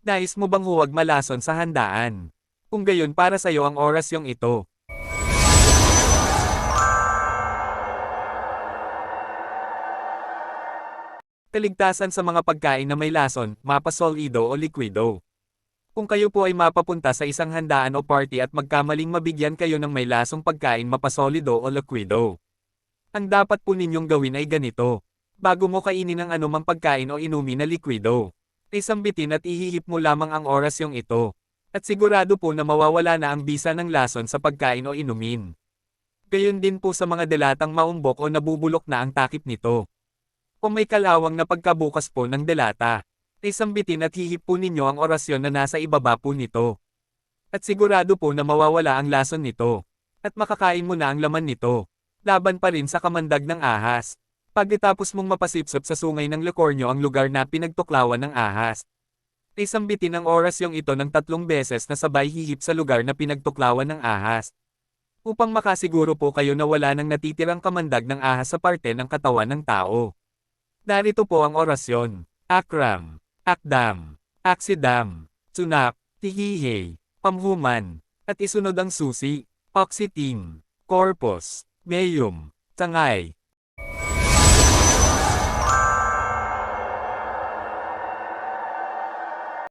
Nais mo bang huwag malason sa handaan? Kung gayon para sa'yo ang orasyong ito. Kaligtasan sa mga pagkain na may lason, mapasolido o likwido. Kung kayo po ay mapapunta sa isang handaan o party at magkamaling mabigyan kayo ng may lasong pagkain mapasolido o likwido. Ang dapat po ninyong gawin ay ganito. Bago mo kainin ang anumang pagkain o inumin na likwido, isambitin at ihihip mo lamang ang orasyong ito. At sigurado po na mawawala na ang bisa ng lason sa pagkain o inumin. Gayon din po sa mga delatang maumbok o nabubulok na ang takip nito. Kung may kalawang na pagkabukas po ng delata, isambitin at hihip po ninyo ang orasyon na nasa ibaba po nito. At sigurado po na mawawala ang lason nito. At makakain mo na ang laman nito. Laban pa rin sa kamandag ng ahas. Pagkatapos mong mapasipsop sa sungay ng lekornyo ang lugar na pinagtuklawan ng ahas, isambitin ang orasyong ito ng 3 beses na sabay hihip sa lugar na pinagtuklawan ng ahas. Upang makasiguro po kayo na wala nang natitirang kamandag ng ahas sa parte ng katawan ng tao. Narito po ang orasyon. Akram, Akdam, Aksidam, Tsunak, Tihihe, Pamhuman, at isunod ang susi, Oxitim, Corpus, Meyum, Tangay,